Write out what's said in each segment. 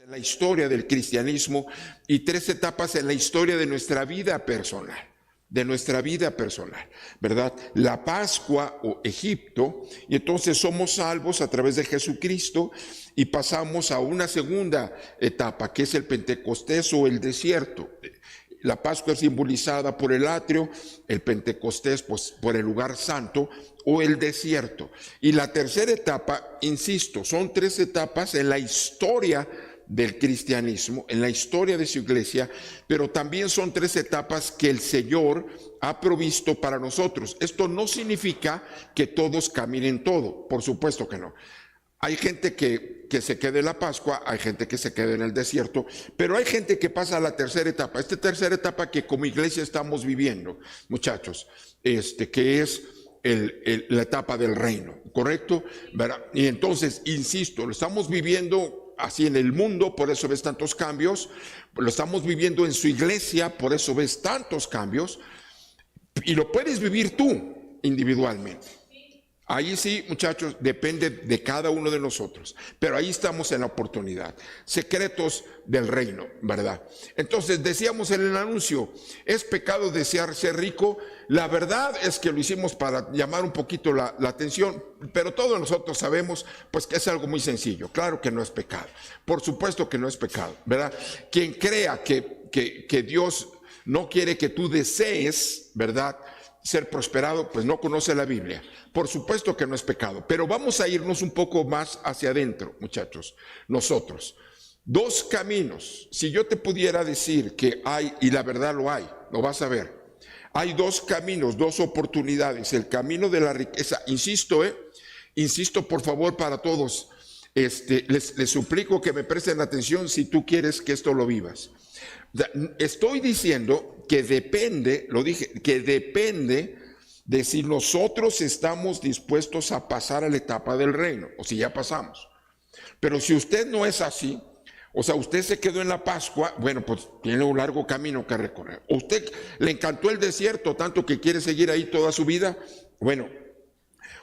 en la historia del cristianismo y 3 etapas en la historia de nuestra vida personal. ¿Verdad? La Pascua o Egipto, y entonces somos salvos a través de Jesucristo y pasamos a una segunda etapa, que es el Pentecostés o el desierto. La Pascua es simbolizada por el atrio, el Pentecostés pues por el lugar santo o el desierto. Y la tercera etapa, insisto, son 3 etapas en la historia del cristianismo, en la historia de su iglesia, pero también son 3 etapas que el Señor ha provisto para nosotros. Esto no significa que todos caminen todo, por supuesto que no. Hay gente que se queda en la Pascua, hay gente que se queda en el desierto, pero hay gente que pasa a la tercera etapa. Esta tercera etapa que como iglesia estamos viviendo, muchachos, que es la etapa del reino, ¿correcto? ¿Verdad? Y entonces, insisto, lo estamos viviendo así en el mundo, por eso ves tantos cambios. Lo estamos viviendo en su iglesia, por eso ves tantos cambios. Y lo puedes vivir tú individualmente. Ahí sí, muchachos, depende de cada uno de nosotros. Pero ahí estamos en la oportunidad. Secretos del reino, ¿verdad? Entonces, decíamos en el anuncio, ¿es pecado desear ser rico? La verdad es que lo hicimos para llamar un poquito la atención, pero todos nosotros sabemos pues que es algo muy sencillo. Claro que no es pecado. Por supuesto que no es pecado, ¿verdad? Quien crea que Dios no quiere que tú desees, ¿verdad?, ser prosperado, pues no conoce la Biblia. Por supuesto que no es pecado, pero vamos a irnos un poco más hacia adentro, muchachos. Nosotros, 2 caminos. Si yo te pudiera decir que hay, y la verdad lo hay, lo vas a ver. Hay 2 caminos, 2 oportunidades. El camino de la riqueza, insisto, por favor, para todos, les suplico que me presten atención si tú quieres que esto lo vivas. Estoy diciendo que depende, lo dije, que depende de si nosotros estamos dispuestos a pasar a la etapa del reino, o si ya pasamos. Pero si usted no es así, o sea, usted se quedó en la Pascua, bueno, pues tiene un largo camino que recorrer. ¿O usted le encantó el desierto tanto que quiere seguir ahí toda su vida? Bueno,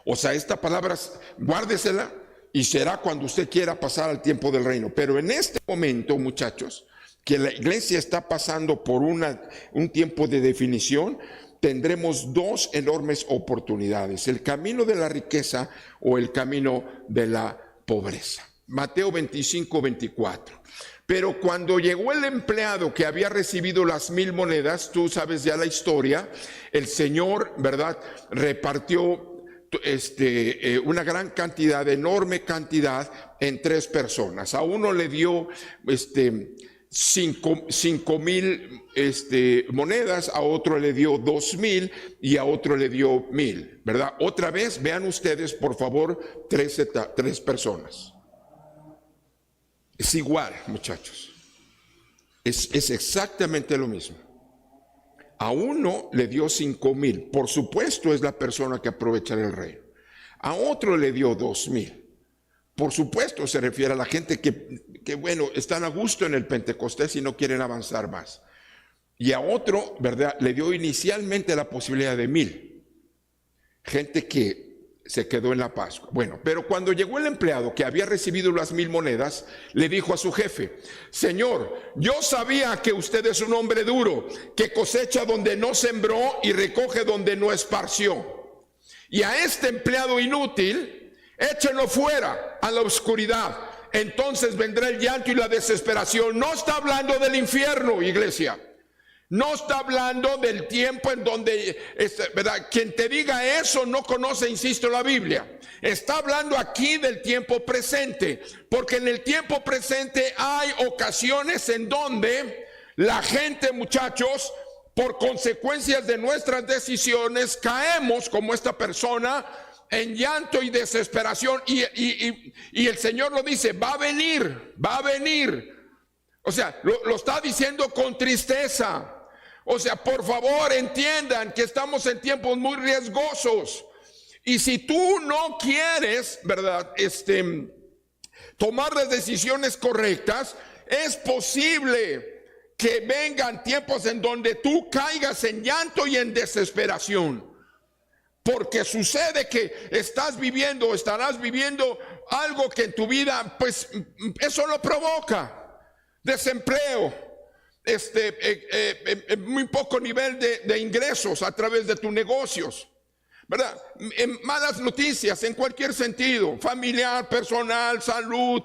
o sea, esta palabra, guárdesela y será cuando usted quiera pasar al tiempo del reino. Pero en este momento, muchachos, que la iglesia está pasando por un tiempo de definición, tendremos 2 enormes oportunidades: el camino de la riqueza o el camino de la pobreza. Mateo 25, 24. Pero cuando llegó el empleado que había recibido las 1000 monedas, tú sabes ya la historia, el Señor, ¿verdad?, repartió una gran cantidad, enorme cantidad, en 3 personas. A uno le dio 5,000 monedas, a otro le dio 2,000 y a otro le dio 1,000, ¿verdad? Otra vez, vean ustedes, por favor, 3 personas. Es igual, muchachos. Es exactamente lo mismo. A uno le dio 5,000. Por supuesto, es la persona que aprovecha el reino. A otro le dio 2,000. Por supuesto, se refiere a la gente que bueno, están a gusto en el Pentecostés y no quieren avanzar más. Y a otro, ¿verdad?, le dio inicialmente la posibilidad de 1,000. Gente que se quedó en la Pascua. Bueno, pero cuando llegó el empleado que había recibido las 1000 monedas, le dijo a su jefe: Señor, yo sabía que usted es un hombre duro, que cosecha donde no sembró y recoge donde no esparció. Y a este empleado inútil, échenlo fuera a la oscuridad. Entonces vendrá el llanto y la desesperación. No está hablando del infierno, iglesia. No está hablando del tiempo en donde, ¿verdad?, quien te diga eso no conoce, insisto, la Biblia. Está hablando aquí del tiempo presente, porque en el tiempo presente hay ocasiones en donde la gente, muchachos, por consecuencias de nuestras decisiones, caemos como esta persona en llanto y desesperación, y el Señor lo dice: va a venir. O sea, lo está diciendo con tristeza. O sea, por favor, entiendan que estamos en tiempos muy riesgosos. Y si tú no quieres, ¿verdad?, tomar las decisiones correctas, es posible que vengan tiempos en donde tú caigas en llanto y en desesperación. Porque sucede que estarás viviendo algo que en tu vida, pues eso lo provoca. desempleo, muy poco nivel de ingresos a través de tus negocios, ¿verdad? Malas noticias en cualquier sentido, familiar, personal, salud,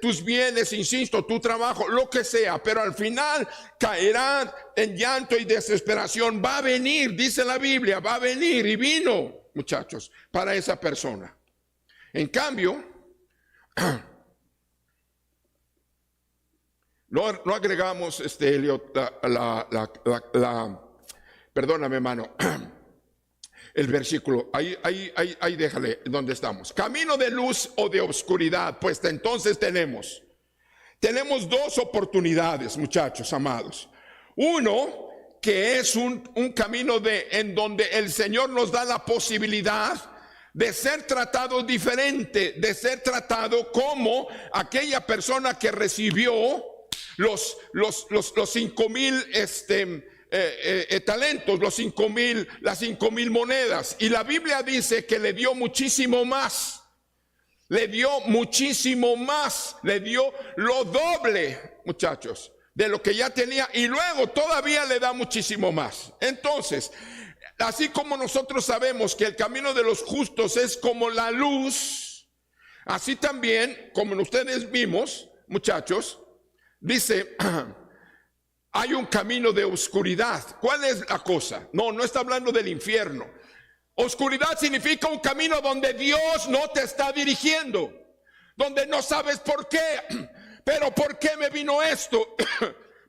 tus bienes, insisto, tu trabajo, lo que sea, pero al final caerán en llanto y desesperación. Va a venir, dice la Biblia, va a venir, y vino, muchachos, para esa persona. En cambio, no agregamos, Elliot, perdóname, hermano, el versículo, ahí déjale, ¿dónde estamos? Camino de luz o de oscuridad. Pues entonces tenemos dos oportunidades, muchachos amados. Uno, que es un camino en donde el Señor nos da la posibilidad de ser tratado diferente, de ser tratado como aquella persona que recibió los 5,000 talentos, las 5,000 monedas, y la Biblia dice que le dio muchísimo más, le dio lo doble, muchachos, de lo que ya tenía, y luego todavía le da muchísimo más. Entonces, así como nosotros sabemos que el camino de los justos es como la luz, así también, como ustedes vimos, muchachos, dice, hay un camino de oscuridad. ¿Cuál es la cosa? No está hablando del infierno. Oscuridad significa un camino donde Dios no te está dirigiendo, donde no sabes por qué. Pero ¿por qué me vino esto?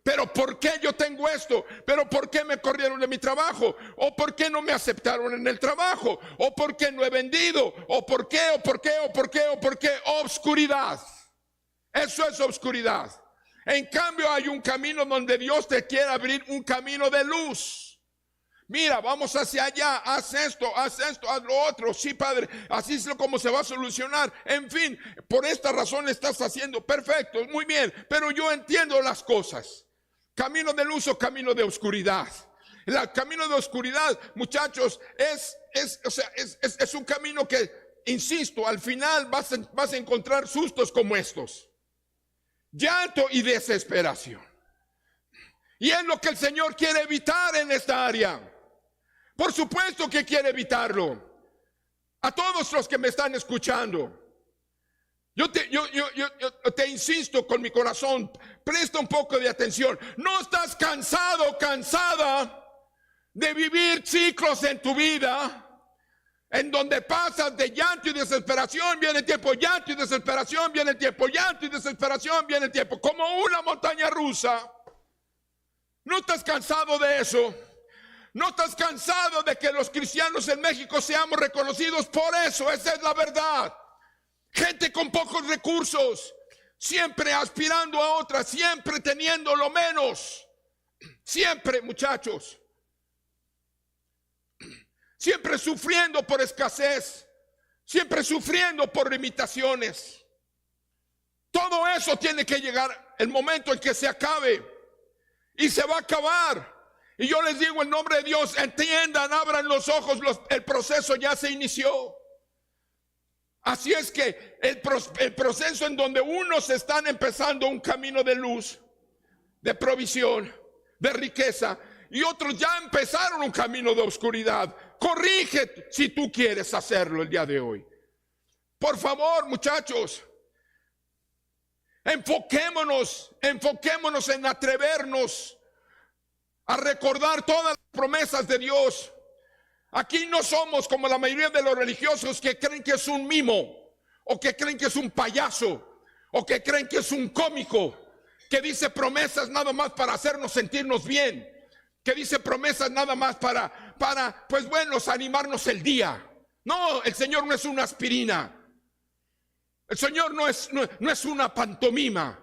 Pero ¿por qué yo tengo esto? Pero ¿por qué me corrieron de mi trabajo? ¿O por qué no me aceptaron en el trabajo? ¿O por qué no he vendido? ¿O por qué? Oscuridad. Eso es oscuridad. En cambio, hay un camino donde Dios te quiere abrir un camino de luz. Mira, vamos hacia allá, haz esto, haz lo otro. Sí, Padre, así es como se va a solucionar. En fin, por esta razón estás haciendo. Perfecto, muy bien, pero yo entiendo las cosas. Camino de luz o camino de oscuridad. El camino de oscuridad, muchachos, es un camino que, insisto, al final vas a encontrar sustos como estos. Llanto y desesperación. Y es lo que el Señor quiere evitar en esta área. Por supuesto que quiere evitarlo. A todos los que me están escuchando, yo te insisto con mi corazón, presta un poco de atención. No estás cansado, cansada de vivir ciclos en tu vida en donde pasas de llanto y desesperación, viene el tiempo, llanto y desesperación, viene el tiempo, llanto y desesperación, viene el tiempo, como una montaña rusa. ¿No estás cansado de eso? ¿No estás cansado de que los cristianos en México seamos reconocidos por eso? Esa es la verdad. Gente con pocos recursos, siempre aspirando a otras, siempre teniendo lo menos. Siempre, muchachos. Siempre sufriendo por escasez, siempre sufriendo por limitaciones. Todo eso tiene que llegar el momento en que se acabe, y se va a acabar. Y yo les digo en nombre de Dios, entiendan, abran los ojos, el proceso ya se inició. Así es que el proceso en donde unos están empezando un camino de luz, de provisión, de riqueza, y otros ya empezaron un camino de oscuridad. Corrige si tú quieres hacerlo el día de hoy. Por favor, muchachos, enfoquémonos en atrevernos a recordar todas las promesas de Dios. Aquí no somos como la mayoría de los religiosos que creen que es un mimo, o que creen que es un payaso, o que creen que es un cómico, que dice promesas nada más para hacernos sentirnos bien, que dice promesas nada más para pues bueno, animarnos el día. No, el Señor no es una aspirina. El Señor no es una pantomima.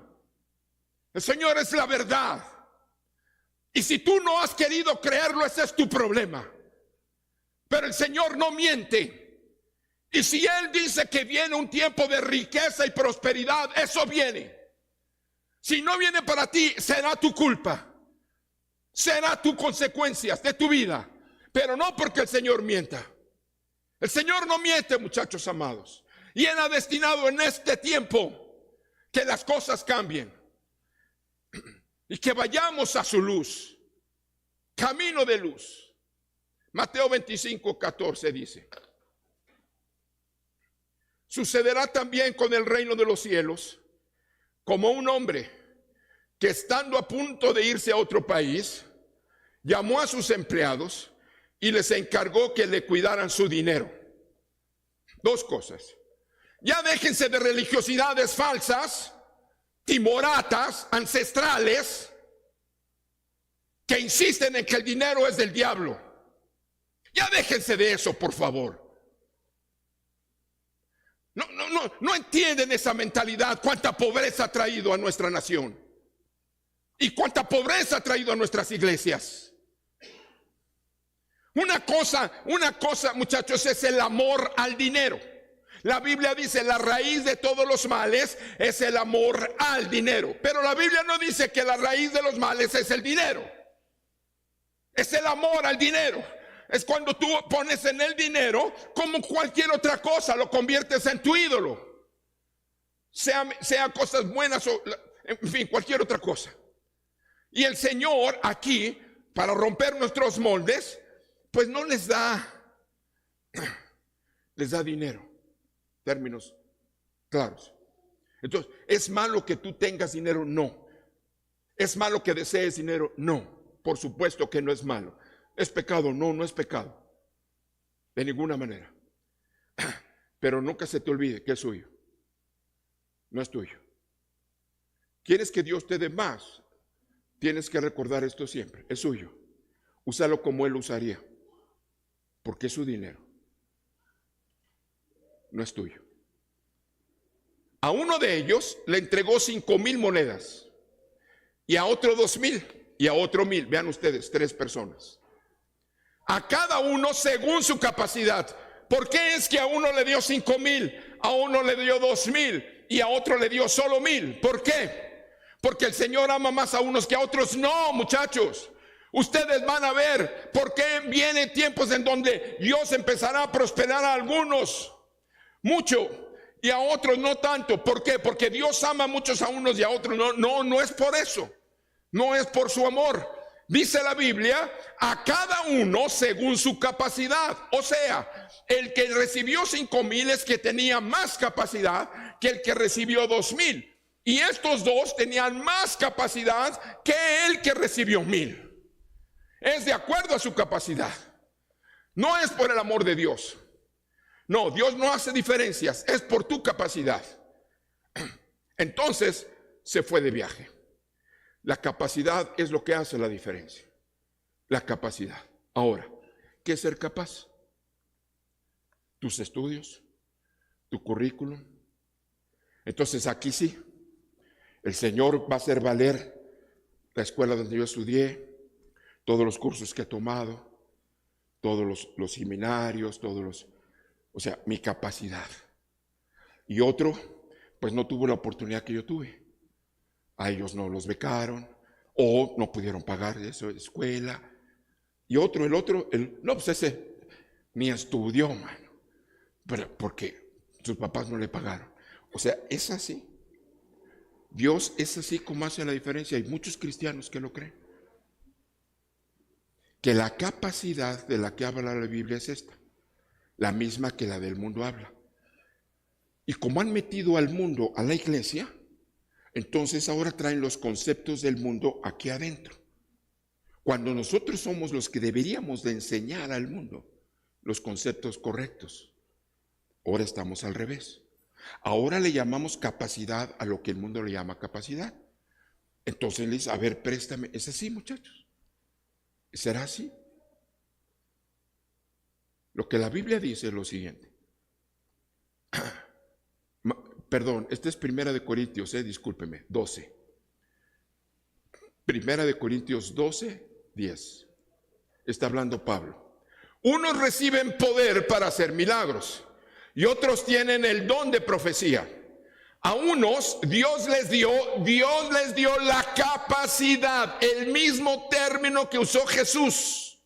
El Señor es la verdad. Y si tú no has querido creerlo, ese es tu problema. Pero el Señor no miente. Y si Él dice que viene un tiempo de riqueza y prosperidad, eso viene. Si no viene para ti, será tu culpa. Será tu consecuencias de tu vida. Pero no porque el Señor mienta. El Señor no miente, muchachos amados. Y Él ha destinado en este tiempo que las cosas cambien. y que vayamos a su luz, camino de luz. Mateo 25:14 dice: sucederá también con el reino de los cielos, como un hombre que estando a punto de irse a otro país, llamó a sus empleados y les encargó que le cuidaran su dinero. Dos cosas: ya déjense de religiosidades falsas, timoratas, ancestrales, que insisten en que el dinero es del diablo. Ya déjense de eso, por favor. No entienden esa mentalidad, cuánta pobreza ha traído a nuestra nación y cuánta pobreza ha traído a nuestras iglesias. Una cosa, muchachos, es el amor al dinero. La Biblia dice: la raíz de todos los males es el amor al dinero. Pero la Biblia no dice que la raíz de los males es el dinero. Es el amor al dinero. Es cuando tú pones en el dinero, como cualquier otra cosa, lo conviertes en tu ídolo. Sea cosas buenas o, en fin, cualquier otra cosa. Y el Señor aquí, para romper nuestros moldes, pues no les da dinero. Términos claros. Entonces, ¿es malo que tú tengas dinero? No. ¿Es malo que desees dinero? No. Por supuesto que no es malo. ¿Es pecado? No, no es pecado. De ninguna manera. Pero nunca se te olvide que es suyo. No es tuyo. ¿Quieres que Dios te dé más? Tienes que recordar esto siempre. Es suyo. Úsalo como Él lo usaría. Porque es su dinero. No es tuyo. A uno de ellos le entregó 5,000 monedas. Y a otro 2,000. Y a otro 1,000. Vean ustedes, 3 personas. A cada uno según su capacidad. ¿Por qué es que a uno le dio 5,000, a uno le dio 2,000 y a otro le dio solo 1,000? ¿Por qué? Porque el Señor ama más a unos que a otros. No, muchachos. Ustedes van a ver por qué vienen tiempos en donde Dios empezará a prosperar a algunos mucho y a otros no tanto. ¿Por qué? Porque Dios ama a muchos a unos y a otros no. No es por eso. No es por su amor. Dice la Biblia: a cada uno según su capacidad. O sea, el que recibió 5,000 es que tenía más capacidad que el que recibió 2,000. Y estos dos tenían más capacidad que el que recibió 1,000. Es de acuerdo a su capacidad. No es por el amor de Dios. No, Dios no hace diferencias. Es por tu capacidad. Entonces se fue de viaje. La capacidad es lo que hace la diferencia. La capacidad. Ahora, ¿qué es ser capaz? Tus estudios, tu currículum. Entonces aquí sí, el Señor va a hacer valer la escuela donde yo estudié, todos los cursos que he tomado, todos los seminarios, o sea, mi capacidad. Y otro, pues no tuvo la oportunidad que yo tuve. A ellos no los becaron o no pudieron pagar eso de escuela. Y otro, no, pues ese ni estudió, mano, pero porque sus papás no le pagaron. O sea, es así. Dios es así como hace la diferencia. Hay muchos cristianos que lo creen. Que la capacidad de la que habla la Biblia es esta, la misma que la del mundo habla. Y como han metido al mundo a la iglesia, entonces ahora traen los conceptos del mundo aquí adentro. Cuando nosotros somos los que deberíamos de enseñar al mundo los conceptos correctos, ahora estamos al revés. Ahora le llamamos capacidad a lo que el mundo le llama capacidad. Entonces le dice: a ver, préstame. ¿Es así, muchachos? ¿Será así? Lo que la Biblia dice es lo siguiente. Perdón, este es 1 Corintios, discúlpeme, 12. 1 Corintios 12, 10. Está hablando Pablo. Unos reciben poder para hacer milagros y otros tienen el don de profecía. A unos Dios les dio la capacidad, el mismo término que usó Jesús,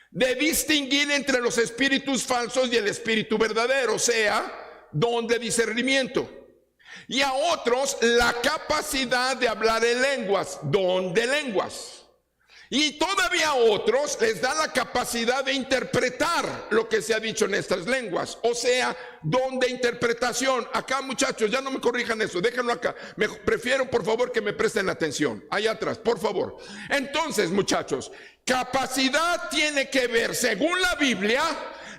de distinguir entre los espíritus falsos y el espíritu verdadero, o sea, don de discernimiento. Y a otros la capacidad de hablar en lenguas, don de lenguas. Y todavía a otros les da la capacidad de interpretar lo que se ha dicho en estas lenguas. O sea, don de interpretación. Acá, muchachos, ya no me corrijan eso, déjenlo acá. Prefiero, por favor, que me presten atención. Allá atrás, por favor. Entonces, muchachos, capacidad tiene que ver, según la Biblia,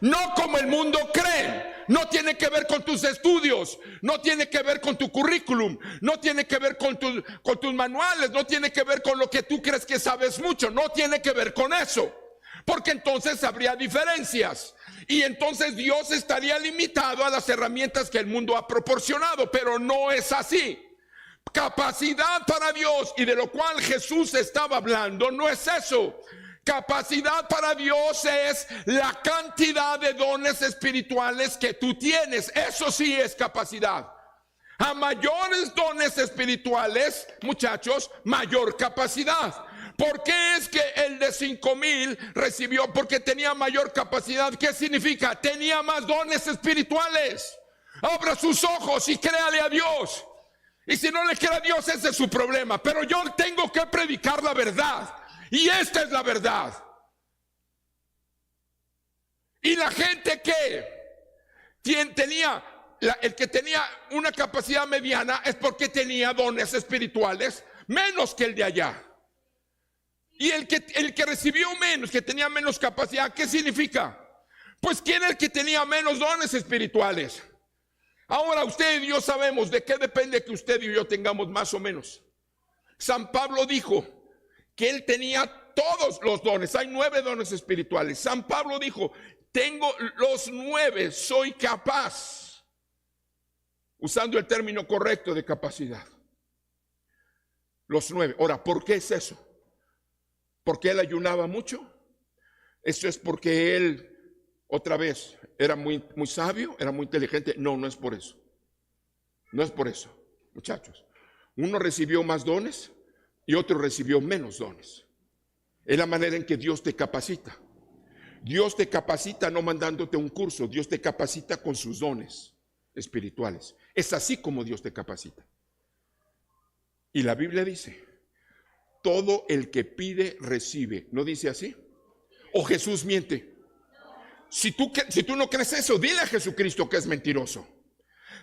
no como el mundo cree. No tiene que ver con tus estudios, no tiene que ver con tu currículum, no tiene que ver con tus manuales, no tiene que ver con lo que tú crees que sabes mucho, no tiene que ver con eso, porque entonces habría diferencias y entonces Dios estaría limitado a las herramientas que el mundo ha proporcionado, pero no es así. Capacidad para Dios, y de lo cual Jesús estaba hablando, no es eso. Capacidad para Dios es la cantidad de dones espirituales que tú tienes. Eso sí es capacidad. A mayores dones espirituales, muchachos, mayor capacidad. ¿Por qué es que el de 5,000 recibió? Porque tenía mayor capacidad. ¿Qué significa? Tenía más dones espirituales. Abra sus ojos y créale a Dios. Y si no le cree a Dios, ese es su problema. Pero yo tengo que predicar la verdad. Y esta es la verdad. Y la gente que tenía, el que tenía una capacidad mediana es porque tenía dones espirituales menos que el de allá. Y el que recibió menos, que tenía menos capacidad, ¿qué significa? Pues ¿quién es el que tenía menos dones espirituales? Ahora usted y yo sabemos de qué depende que usted y yo tengamos más o menos. San Pablo dijo que él tenía todos los dones. Hay 9 dones espirituales. San Pablo dijo, tengo los 9, soy capaz. Usando el término correcto de capacidad. Los 9. Ahora, ¿por qué es eso? ¿Porque él ayunaba mucho? ¿Eso es porque él, otra vez, era muy sabio, era muy inteligente? No, no es por eso. No es por eso, muchachos. Uno recibió más dones y otro recibió menos dones. Es la manera en que Dios te capacita. Dios te capacita no mandándote un curso, Dios te capacita con sus dones espirituales. Es así como Dios te capacita. Y la Biblia dice, todo el que pide, recibe. ¿No dice así? ¿O Jesús miente? Si tú no crees eso, dile a Jesucristo que es mentiroso.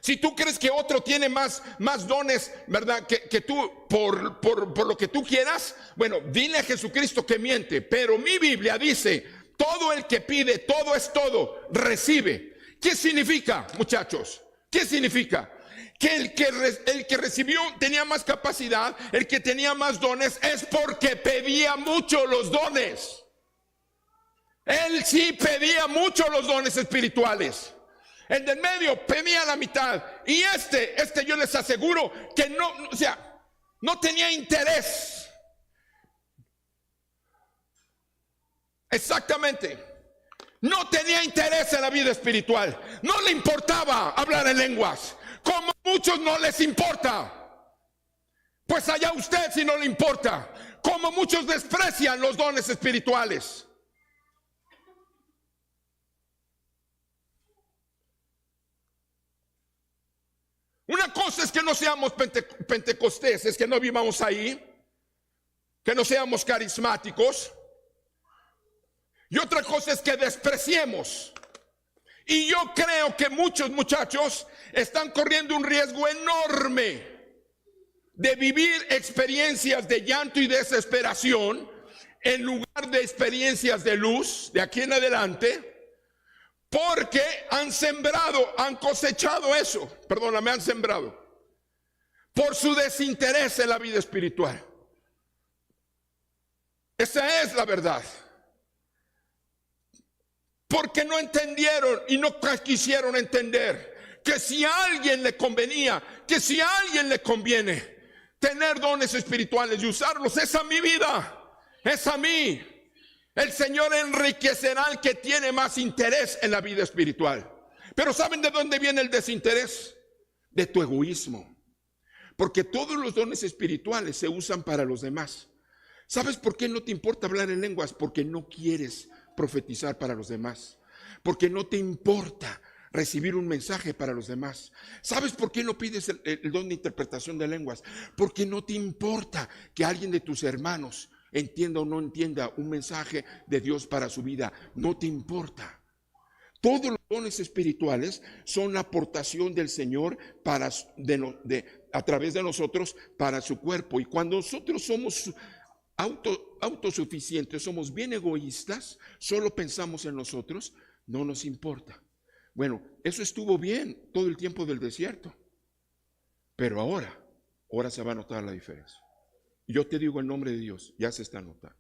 Si tú crees que otro tiene más dones, ¿verdad? Que tú, por lo que tú quieras, bueno, dile a Jesucristo que miente. Pero mi Biblia dice, todo el que pide, todo es todo, recibe. ¿Qué significa, muchachos? ¿Qué significa? Que el que recibió tenía más capacidad, el que tenía más dones, es porque pedía mucho los dones. Él sí pedía mucho los dones espirituales. El del medio pedía la mitad. Y este yo les aseguro que no tenía interés. Exactamente. No tenía interés en la vida espiritual. No le importaba hablar en lenguas. Como a muchos no les importa. Pues allá usted si no le importa. Como muchos desprecian los dones espirituales. Una cosa es que no seamos pentecosteses, que no vivamos ahí, que no seamos carismáticos. Y otra cosa es que despreciemos. Y yo creo que muchos muchachos están corriendo un riesgo enorme de vivir experiencias de llanto y desesperación en lugar de experiencias de luz de aquí en adelante. Porque han sembrado, han cosechado eso. Perdóname, han sembrado. Por su desinterés en la vida espiritual. Esa es la verdad. Porque no entendieron y no quisieron entender que si a alguien le convenía, que si a alguien le conviene tener dones espirituales y usarlos, es a mi vida, es a mí. El Señor enriquecerá al que tiene más interés en la vida espiritual. Pero ¿saben de dónde viene el desinterés? De tu egoísmo. Porque todos los dones espirituales se usan para los demás. ¿Sabes por qué no te importa hablar en lenguas? Porque no quieres profetizar para los demás. Porque no te importa recibir un mensaje para los demás. ¿Sabes por qué no pides el don de interpretación de lenguas? Porque no te importa que alguien de tus hermanos entienda o no entienda un mensaje de Dios para su vida. No te importa. Todos los dones espirituales son la aportación del Señor a través de nosotros para su cuerpo. Y cuando nosotros somos autosuficientes, somos bien egoístas, solo pensamos en nosotros, no nos importa. Bueno, eso estuvo bien todo el tiempo del desierto, pero ahora se va a notar la diferencia. Yo te digo en nombre de Dios, ya se está notando.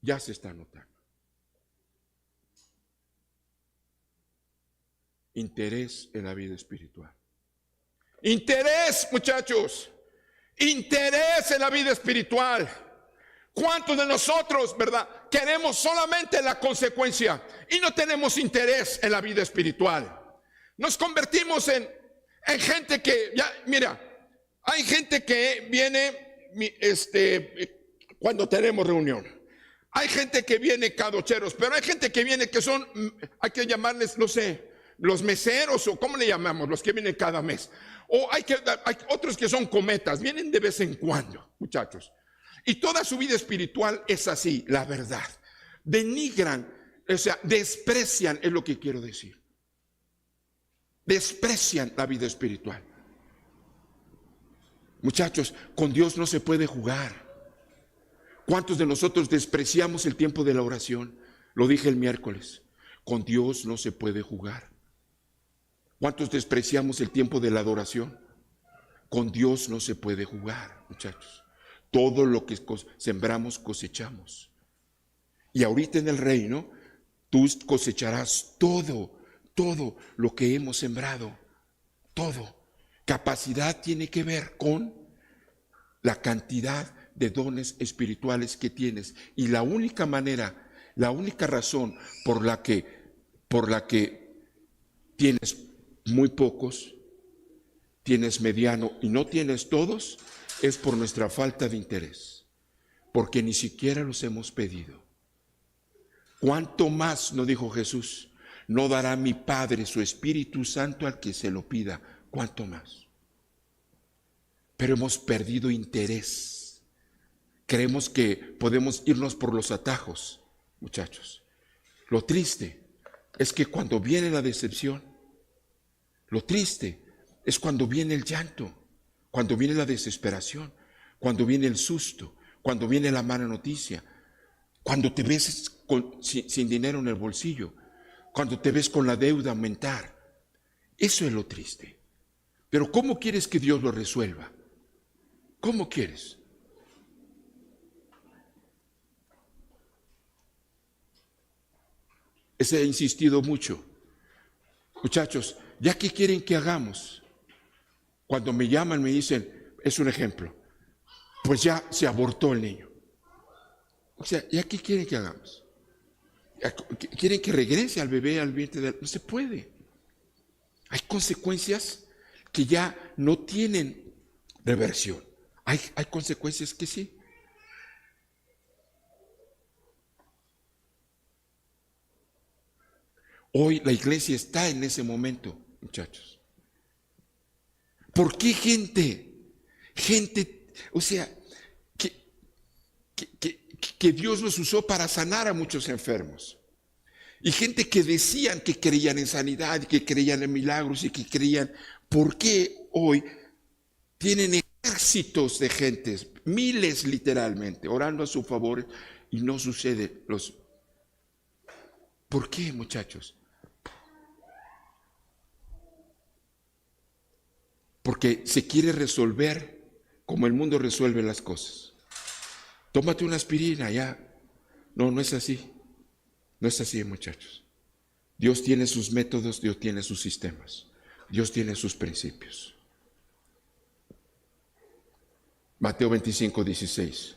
Ya se está notando. Interés en la vida espiritual. Interés, muchachos. Interés en la vida espiritual. ¿Cuántos de nosotros, verdad, queremos solamente la consecuencia y no tenemos interés en la vida espiritual? Nos convertimos en gente que, ya, mira, hay gente que viene cuando tenemos reunión. Hay gente que viene cadocheros, pero hay gente que viene que son, hay que llamarles, no sé, los meseros, o ¿cómo le llamamos? Los que vienen cada mes. O hay otros que son cometas, vienen de vez en cuando, muchachos. Y toda su vida espiritual es así, la verdad. Denigran, o sea, desprecian, es lo que quiero decir. Desprecian la vida espiritual. Muchachos, con Dios no se puede jugar. ¿Cuántos de nosotros despreciamos el tiempo de la oración? Lo dije el miércoles. Con Dios no se puede jugar. ¿Cuántos despreciamos el tiempo de la adoración? Con Dios no se puede jugar, muchachos. Todo lo que sembramos cosechamos. Y ahorita en el reino, tú cosecharás todo lo que hemos sembrado. Todo. Capacidad tiene que ver con la cantidad de dones espirituales que tienes. Y la única manera, la única razón por la que tienes muy pocos, tienes mediano y no tienes todos, es por nuestra falta de interés, porque ni siquiera los hemos pedido. ¿Cuánto más, no dijo Jesús, no dará mi Padre su Espíritu Santo al que se lo pida? ¿Cuánto más? Pero hemos perdido interés. Creemos que podemos irnos por los atajos, muchachos. Lo triste es que cuando viene la decepción, lo triste es cuando viene el llanto, cuando viene la desesperación, cuando viene el susto, cuando viene la mala noticia, cuando te ves sin dinero en el bolsillo, cuando te ves con la deuda aumentar. Eso es lo triste. Pero ¿cómo quieres que Dios lo resuelva? ¿Cómo quieres? He insistido mucho. Muchachos, ¿ya qué quieren que hagamos? Cuando me llaman me dicen, es un ejemplo, pues ya se abortó el niño. O sea, ¿ya qué quieren que hagamos? ¿Quieren que regrese al bebé al vientre de él? No se puede. Hay consecuencias que ya no tienen reversión. Hay consecuencias que sí. Hoy la iglesia está en ese momento, muchachos. ¿Por qué gente, o sea, que Dios los usó para sanar a muchos enfermos? Y gente que decían que creían en sanidad, que creían en milagros y que creían, ¿por qué hoy tienen ejércitos de gentes, miles literalmente, orando a su favor y no sucede? ¿Por qué, muchachos? Porque se quiere resolver como el mundo resuelve las cosas. Tómate una aspirina, ya. No es así. No es así, muchachos. Dios tiene sus métodos, Dios tiene sus sistemas, Dios tiene sus principios. Mateo 25:16.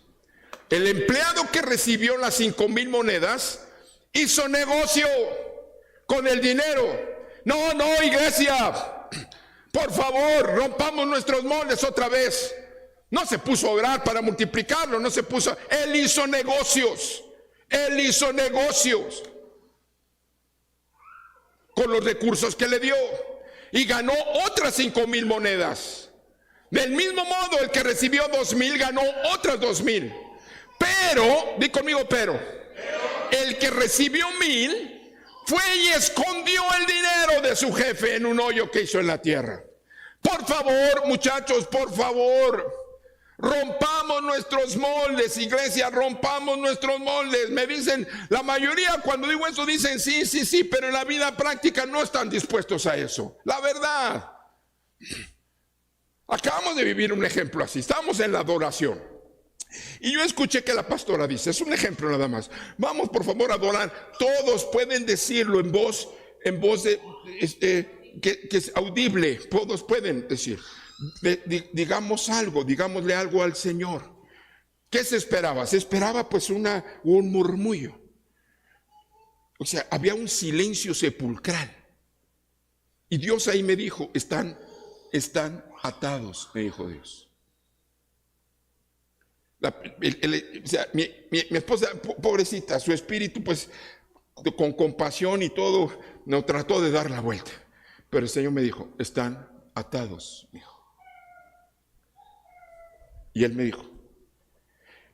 El empleado que recibió las 5,000 monedas hizo negocio con el dinero. No, iglesia. Por favor, rompamos nuestros moldes otra vez. No se puso a orar para multiplicarlo, Él hizo negocios. con los recursos que le dio y ganó otras 5,000 monedas. Del mismo modo, el que recibió 2,000 ganó otras 2,000. Pero, di conmigo, pero el que recibió 1,000 fue y escondió el dinero de su jefe en un hoyo que hizo en la tierra. Por favor, muchachos, por favor, rompamos nuestros moldes, iglesia, rompamos nuestros moldes. Me dicen, la mayoría cuando digo eso dicen sí, pero en la vida práctica no están dispuestos a eso. La verdad. Acabamos de vivir un ejemplo así. Estamos en la adoración. Y yo escuché que la pastora dice, es un ejemplo nada más. Vamos por favor a adorar. Todos pueden decirlo en voz que es audible. Todos pueden decir. Digamos algo, digámosle algo al Señor. ¿Qué se esperaba? Se esperaba pues un murmullo. O sea, había un silencio sepulcral. Y Dios ahí me dijo, están atados, me dijo Dios. O sea, mi esposa, pobrecita, su espíritu pues con compasión y todo, no trató de dar la vuelta. Pero el Señor me dijo, están atados, mi hijo. Y Él me dijo,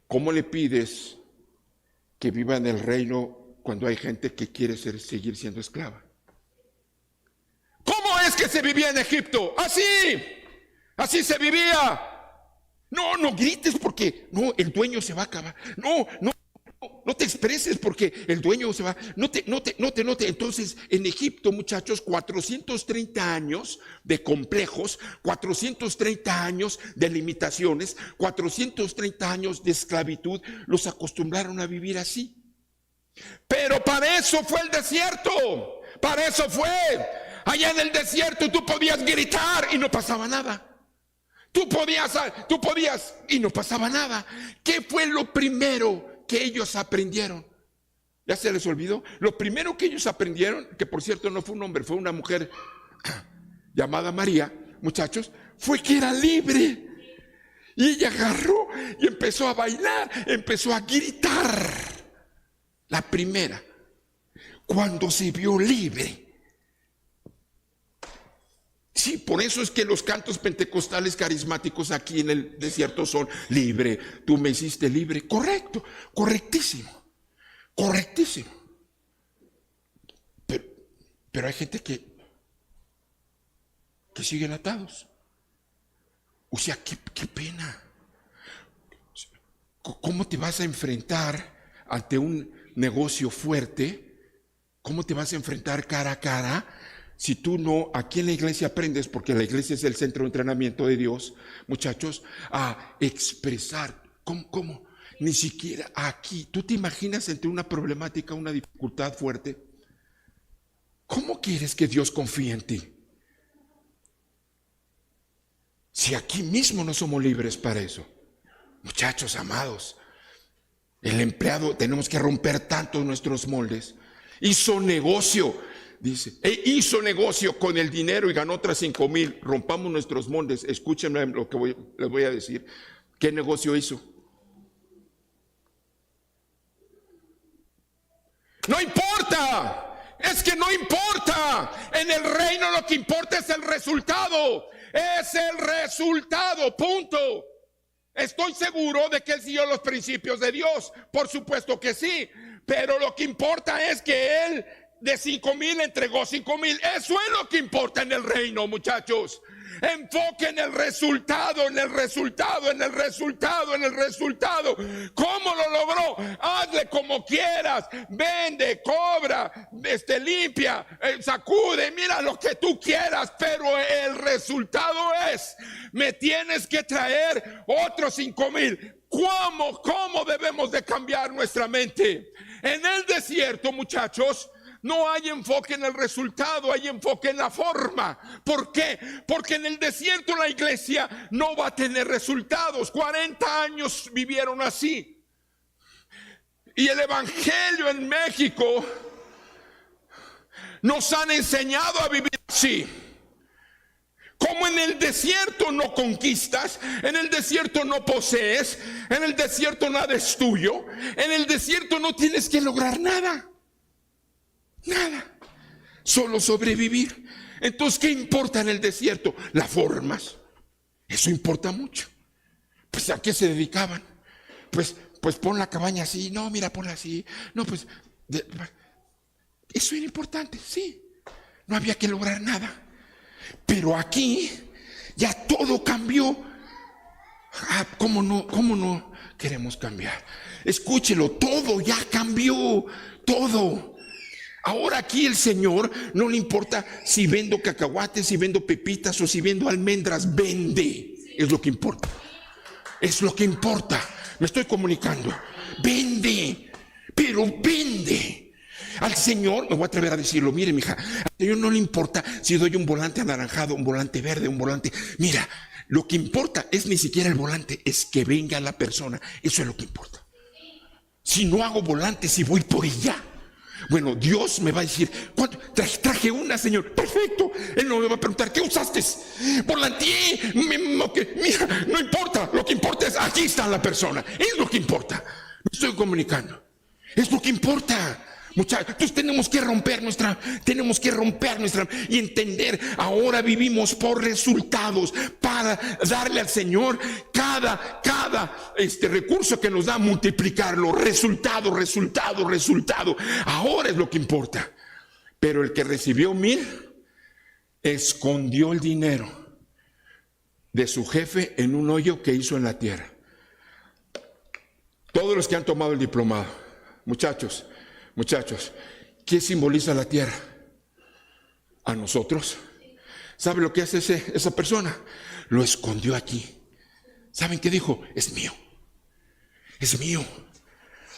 ¿cómo le pides que viva en el reino cuando hay gente que quiere seguir siendo esclava? ¿Cómo es que se vivía en Egipto? Así se vivía. No grites porque el dueño se va a acabar. No te expreses porque el dueño se va. No te. Entonces, en Egipto, muchachos, 430 años de complejos, 430 años de limitaciones, 430 años de esclavitud, los acostumbraron a vivir así. Pero para eso fue el desierto. Para eso fue. Allá en el desierto tú podías gritar y no pasaba nada. Tú podías y no pasaba nada. ¿Qué fue lo primero que ellos aprendieron? ¿Ya se les olvidó? Lo primero que ellos aprendieron, que por cierto no fue un hombre, fue una mujer llamada María, muchachos, fue que era libre. Y ella agarró y empezó a bailar, empezó a gritar. La primera, cuando se vio libre. Sí, por eso es que los cantos pentecostales carismáticos aquí en el desierto son libre, tú me hiciste libre. Correcto, correctísimo. Pero hay gente que siguen atados. O sea, qué pena. ¿Cómo te vas a enfrentar ante un negocio fuerte? ¿Cómo te vas a enfrentar cara a cara? Si tú no, aquí en la iglesia aprendes, porque la iglesia es el centro de entrenamiento de Dios, muchachos, a expresar. ¿Cómo? Ni siquiera aquí. ¿Tú te imaginas entre una problemática, una dificultad fuerte? ¿Cómo quieres que Dios confíe en ti? Si aquí mismo no somos libres para eso. Muchachos amados, el empleado, tenemos que romper tanto nuestros moldes. Hizo negocio. Dice, hizo negocio con el dinero y ganó otras 5,000. Rompamos nuestros moldes. Escúchenme lo que les voy a decir. ¿Qué negocio hizo? No importa. Es que no importa. En el reino lo que importa es el resultado. Es el resultado. Punto. Estoy seguro de que él siguió los principios de Dios. Por supuesto que sí. Pero lo que importa es que él de 5,000 entregó 5,000. Eso es lo que importa en el reino, muchachos. Enfoque en el resultado, en el resultado, en el resultado, en el resultado. ¿Cómo lo logró? Hazle como quieras. Vende, cobra, limpia, sacude, mira lo que tú quieras. Pero el resultado es, me tienes que traer otros 5,000. ¿Cómo debemos de cambiar nuestra mente? En el desierto, muchachos, no hay enfoque en el resultado, hay enfoque en la forma. ¿Por qué? Porque en el desierto la iglesia no va a tener resultados. 40 años vivieron así. Y el evangelio en México nos han enseñado a vivir así. Como en el desierto no conquistas, en el desierto no posees, en el desierto nada es tuyo, en el desierto no tienes que lograr nada. Nada. solo sobrevivir. Entonces, ¿qué importa en el desierto? Las formas. Eso importa mucho. Pues, ¿a qué se dedicaban? Pues pon la cabaña así. No, mira, ponla así. No, pues eso era importante, sí. No había que lograr nada. Pero aquí ya todo cambió. ¿Cómo no queremos cambiar? Escúchelo, todo ya cambió, todo. Ahora aquí el Señor no le importa si vendo cacahuates, si vendo pepitas o si vendo almendras, vende. Es lo que importa. Es lo que importa. Me estoy comunicando. Vende, pero vende. Al Señor, me voy a atrever a decirlo, mire, mija, al Señor no le importa si doy un volante anaranjado, un volante verde, un volante. Mira, lo que importa es ni siquiera el volante, es que venga la persona. Eso es lo que importa. Si no hago volante, si voy por ella, bueno, Dios me va a decir, ¿cuánto? Traje una, Señor. Perfecto. Él no me va a preguntar, ¿qué usaste? Volanteé. Mira, no importa. Lo que importa es, aquí está la persona. Es lo que importa. Me estoy comunicando. Es lo que importa. Muchachos, entonces tenemos que romper nuestra y entender, ahora vivimos por resultados, para darle al Señor cada recurso que nos da, multiplicarlo, resultado. Ahora es lo que importa. Pero el que recibió 1000 escondió el dinero de su jefe en un hoyo que hizo en la tierra. Todos los que han tomado el diplomado, muchachos, ¿qué simboliza la tierra? A nosotros. ¿Sabe lo que hace esa persona? Lo escondió aquí. ¿Saben qué dijo? Es mío. Es mío.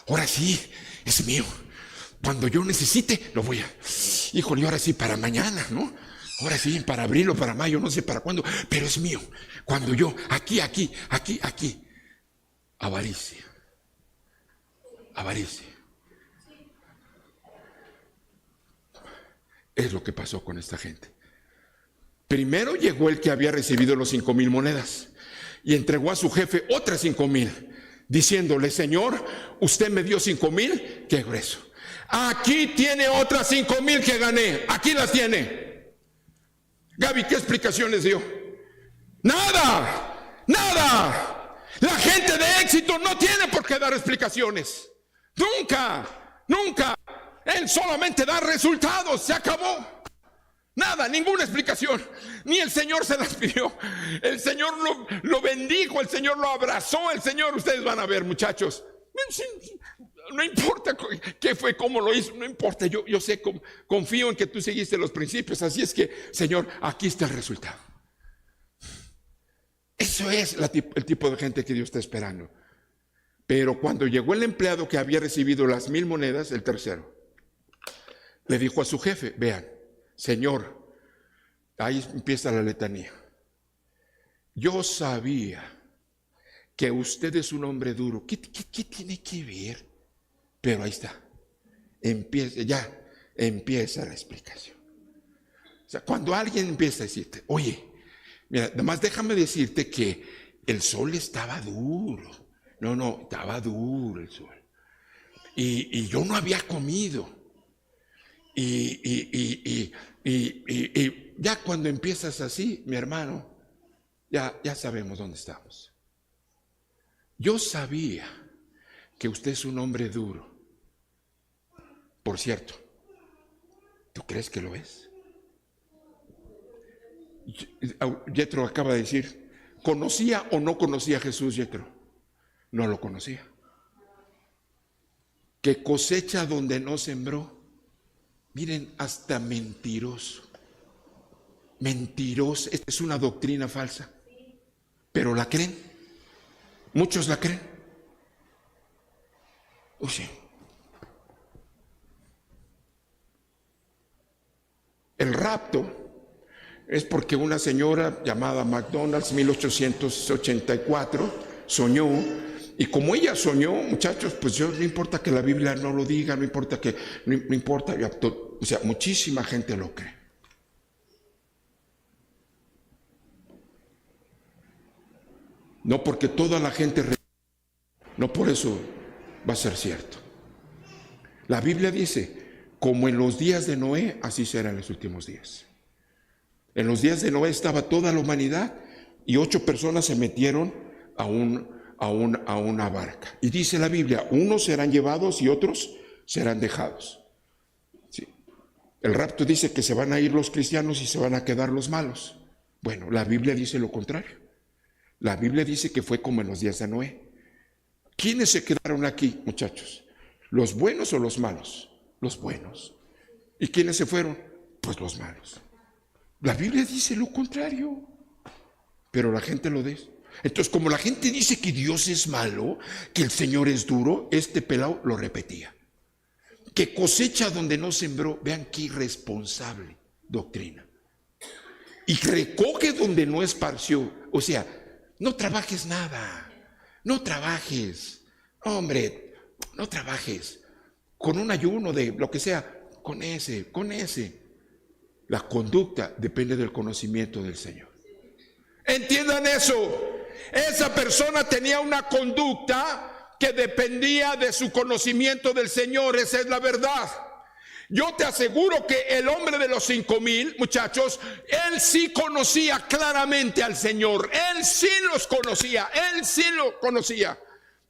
Ahora sí, es mío. Cuando yo necesite, lo voy a... Híjole, ahora sí, para mañana, ¿no? Ahora sí, para abril o para mayo, no sé para cuándo, pero es mío. Cuando yo, aquí. Avaricia. Es lo que pasó con esta gente. Primero llegó el que había recibido los 5,000 monedas y entregó a su jefe otras 5,000, diciéndole, Señor, usted me dio 5,000, qué grueso. Aquí tiene otras 5,000 que gané, aquí las tiene. Gaby, ¿qué explicaciones dio? Nada. La gente de éxito no tiene por qué dar explicaciones. Nunca. Él solamente da resultados, se acabó. Nada, ninguna explicación. Ni el Señor se las pidió. El Señor lo bendijo, el Señor lo abrazó, el Señor, ustedes van a ver, muchachos. No importa qué fue, cómo lo hizo, no importa. Yo sé, confío en que tú seguiste los principios. Así es que, Señor, aquí está el resultado. Eso es el tipo de gente que Dios está esperando. Pero cuando llegó el empleado que había recibido las 1,000 monedas, el tercero, le dijo a su jefe, vean, Señor, ahí empieza la letanía. Yo sabía que usted es un hombre duro. ¿Qué tiene que ver? Pero ahí está. Empieza la explicación. O sea, cuando alguien empieza a decirte, oye, mira, además déjame decirte que el sol estaba duro. No, estaba duro el sol. Y yo no había comido. Y ya cuando empiezas así, mi hermano, ya sabemos dónde estamos. Yo sabía que usted es un hombre duro. Por cierto, ¿tú crees que lo es? Yetro acaba de decir, ¿conocía o no conocía a Jesús, Yetro? No lo conocía. Que cosecha donde no sembró. Miren, hasta mentiroso. Esta es una doctrina falsa. Pero la creen. Muchos la creen. Sí. El rapto es porque una señora llamada McDonald's, 1884, soñó. Y como ella soñó, muchachos, pues no importa que la Biblia no lo diga, no importa, o sea, muchísima gente lo cree. No porque toda la gente, no por eso va a ser cierto. La Biblia dice, como en los días de Noé, así será en los últimos días. En los días de Noé estaba toda la humanidad y 8 personas se metieron a una barca. Y dice la Biblia, unos serán llevados y otros serán dejados. Sí. El rapto dice que se van a ir los cristianos y se van a quedar los malos. Bueno, la Biblia dice lo contrario. La Biblia dice que fue como en los días de Noé. ¿Quiénes se quedaron aquí, muchachos? ¿Los buenos o los malos? Los buenos. ¿Y quiénes se fueron? Pues los malos. La Biblia dice lo contrario, pero la gente lo dice. Entonces, como la gente dice que Dios es malo, que el Señor es duro, este pelado lo repetía. Que cosecha donde no sembró, vean qué irresponsable doctrina. Y recoge donde no esparció. O sea, no trabajes nada, no trabajes, hombre, no trabajes. Con un ayuno de lo que sea, con ese. La conducta depende del conocimiento del Señor. Entiendan eso. Esa persona tenía una conducta que dependía de su conocimiento del Señor. Esa es la verdad. Yo te aseguro que el hombre de los 5,000, muchachos, él sí conocía claramente al Señor. Él sí los conocía. Él sí lo conocía.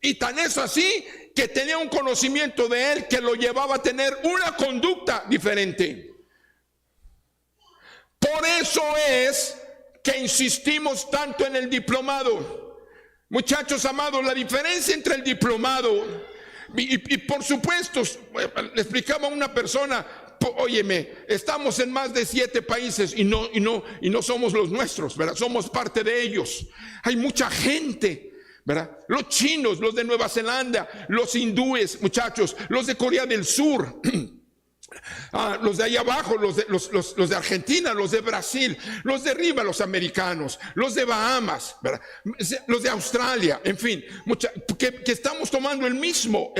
Y tan es así que tenía un conocimiento de él que lo llevaba a tener una conducta diferente. Por eso es que insistimos tanto en el diplomado. Muchachos amados, la diferencia entre el diplomado y por supuesto, le explicaba a una persona, óyeme, estamos en más de 7 países y no somos los nuestros, ¿verdad? Somos parte de ellos. Hay mucha gente, ¿verdad? Los chinos, los de Nueva Zelanda, los hindúes, muchachos, los de Corea del Sur. Los de ahí abajo, los de Argentina, los de Brasil, los de arriba, los americanos, los de Bahamas, ¿verdad? Los de Australia, en fin, que estamos tomando el mismo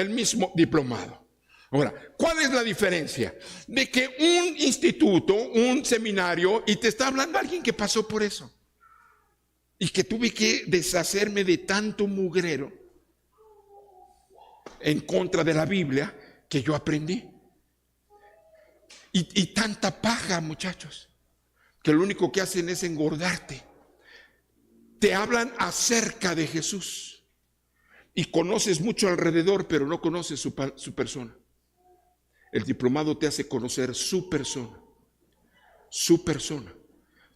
diplomado. Ahora, ¿cuál es la diferencia? De que un instituto, un seminario, y te está hablando alguien que pasó por eso, y que tuve que deshacerme de tanto mugrero en contra de la Biblia que yo aprendí. Y tanta paja, muchachos, que lo único que hacen es engordarte. Te hablan acerca de Jesús y conoces mucho alrededor, pero no conoces su persona. El diplomado te hace conocer su persona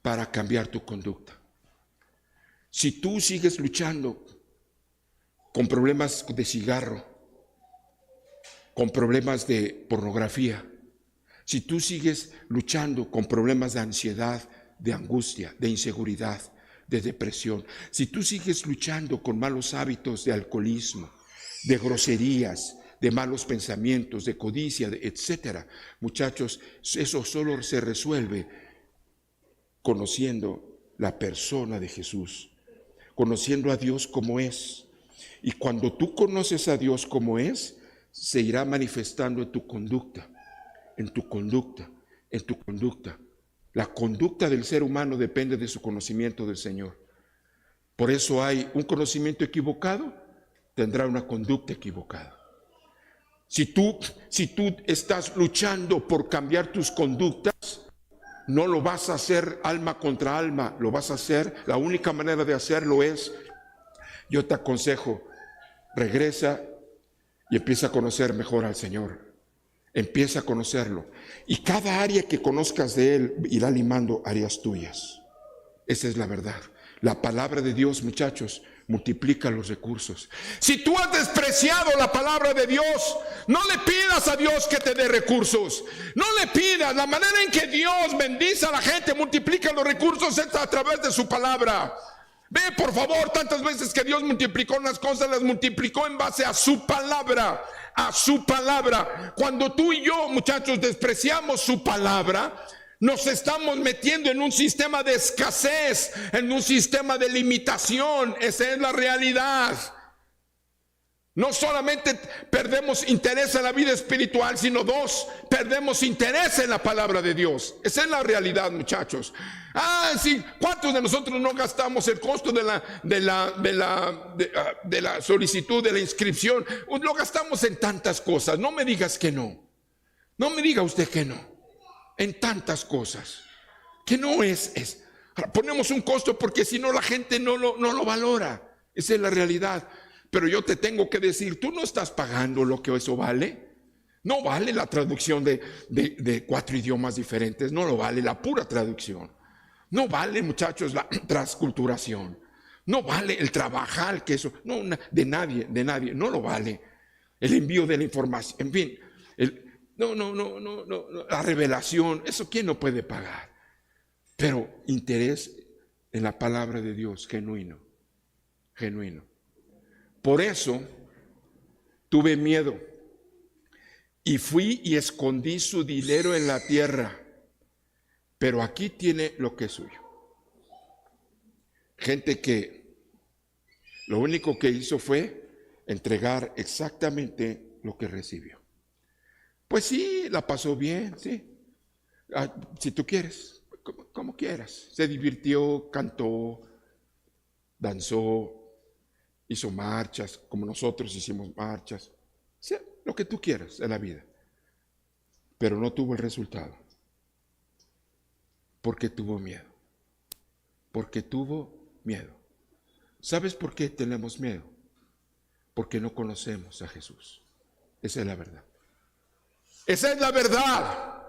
para cambiar tu conducta. Si tú sigues luchando con problemas de cigarro, con problemas de pornografía, si tú sigues luchando con problemas de ansiedad, de angustia, de inseguridad, de depresión, si tú sigues luchando con malos hábitos de alcoholismo, de groserías, de malos pensamientos, de codicia, etcétera, muchachos, eso solo se resuelve conociendo la persona de Jesús, conociendo a Dios como es. Y cuando tú conoces a Dios como es, se irá manifestando en tu conducta. La conducta del ser humano depende de su conocimiento del Señor. Por eso hay un conocimiento equivocado, tendrá una conducta equivocada. Si tú estás luchando por cambiar tus conductas, no lo vas a hacer alma contra alma, lo vas a hacer, la única manera de hacerlo es, yo te aconsejo, regresa y empieza a conocer mejor al Señor. Empieza a conocerlo. Y cada área que conozcas de Él irá limando áreas tuyas. Esa es la verdad. La palabra de Dios, muchachos, multiplica los recursos. Si tú has despreciado la palabra de Dios, no le pidas a Dios que te dé recursos. No le pidas. La manera en que Dios bendice a la gente, multiplica los recursos, es a través de su palabra. Ve, por favor, tantas veces que Dios multiplicó unas cosas, las multiplicó en base a su palabra. A su palabra. Cuando tú y yo, muchachos, despreciamos su palabra, nos estamos metiendo en un sistema de escasez, en un sistema de limitación. Esa es la realidad. No solamente perdemos interés en la vida espiritual, sino perdemos interés en la palabra de Dios. Esa es la realidad, muchachos. Sí, ¿cuántos de nosotros no gastamos el costo de la solicitud, de la inscripción? Lo gastamos en tantas cosas, no me digas que no. No me diga usted que no. En tantas cosas. Que no es. Ponemos un costo porque si no la gente no lo valora. Esa es la realidad. Pero yo te tengo que decir, tú no estás pagando lo que eso vale. No vale la traducción de 4 idiomas diferentes. No lo vale la pura traducción. No vale, muchachos, la transculturación. No vale el trabajar que eso. No, de nadie. No lo vale. El envío de la información. En fin. No. La revelación. Eso ¿quién no puede pagar? Pero interés en la palabra de Dios. Genuino. Por eso tuve miedo y fui y escondí su dinero en la tierra, pero aquí tiene lo que es suyo. Gente que lo único que hizo fue entregar exactamente lo que recibió. Pues sí, la pasó bien, sí. Si tú quieres, como quieras. Se divirtió, cantó, danzó, hizo marchas, como nosotros hicimos marchas. Sí, lo que tú quieras en la vida. Pero no tuvo el resultado. Porque tuvo miedo. ¿Sabes por qué tenemos miedo? Porque no conocemos a Jesús. Esa es la verdad. Esa es la verdad.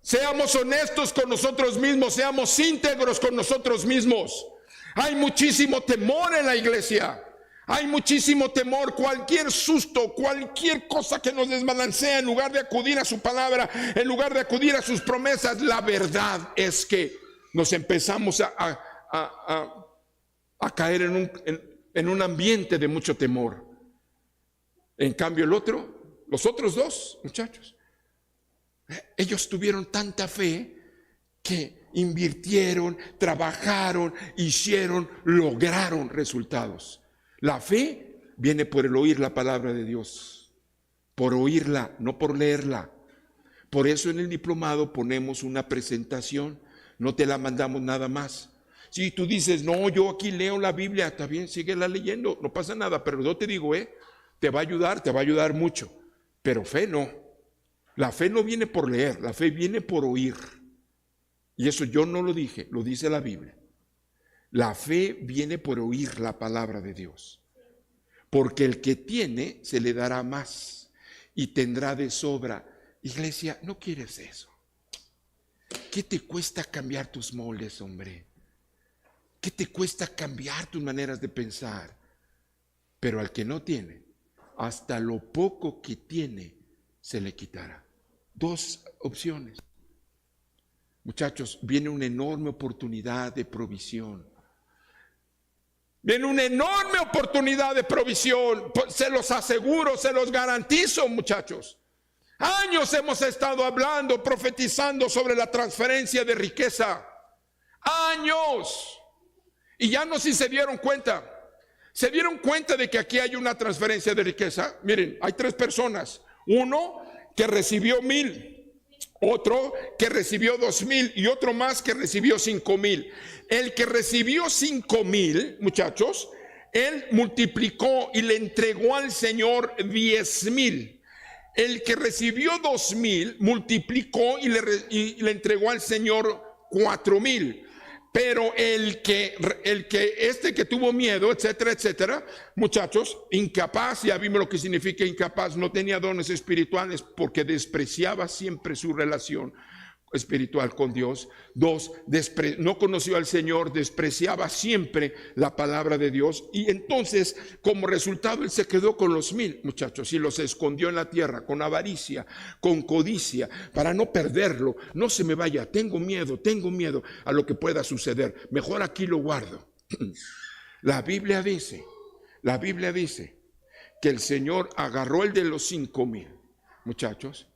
Seamos honestos con nosotros mismos, seamos íntegros con nosotros mismos. Hay muchísimo temor en la iglesia. Hay muchísimo temor, cualquier susto, cualquier cosa que nos desbalancea, en lugar de acudir a su palabra, en lugar de acudir a sus promesas. La verdad es que nos empezamos a caer en un ambiente de mucho temor. En cambio los otros dos muchachos, ellos tuvieron tanta fe que invirtieron, trabajaron, lograron resultados. La fe viene por el oír la palabra de Dios, por oírla, no por leerla. Por eso en el diplomado ponemos una presentación, no te la mandamos nada más. Si tú dices, no, yo aquí leo la Biblia, está bien, síguela leyendo, no pasa nada, pero yo te digo, te va a ayudar mucho, pero fe no. La fe no viene por leer, la fe viene por oír. Y eso yo no lo dije, lo dice la Biblia. La fe viene por oír la palabra de Dios. Porque el que tiene se le dará más y tendrá de sobra. Iglesia, ¿no quieres eso? ¿Qué te cuesta cambiar tus moldes, hombre? ¿Qué te cuesta cambiar tus maneras de pensar? Pero al que no tiene, hasta lo poco que tiene se le quitará. 2 opciones. Muchachos, viene una enorme oportunidad de provisión. Viene una enorme oportunidad de provisión. Se los aseguro, se los garantizo, muchachos. Años hemos estado hablando, profetizando sobre la transferencia de riqueza. Años. Y ya no sé si se dieron cuenta. ¿Se dieron cuenta de que aquí hay una transferencia de riqueza? Miren, hay 3 personas. Uno que recibió 1,000. Otro que recibió 2,000 y otro más que recibió 5,000. El que recibió 5,000, muchachos, él multiplicó y le entregó al Señor 10,000. El que recibió 2,000 multiplicó y le entregó al Señor 4,000. Pero el que tuvo miedo, etcétera, etcétera, muchachos, incapaz, ya vimos lo que significa incapaz, no tenía dones espirituales porque despreciaba siempre su relación espiritual con Dios. 2, no conoció al Señor, despreciaba siempre la palabra de Dios, y entonces como resultado él se quedó con los 1,000, muchachos, y los escondió en la tierra con avaricia, con codicia, para no perderlo. No se me vaya, tengo miedo a lo que pueda suceder, mejor aquí lo guardo. La Biblia dice que el Señor agarró el de los 5,000, muchachos,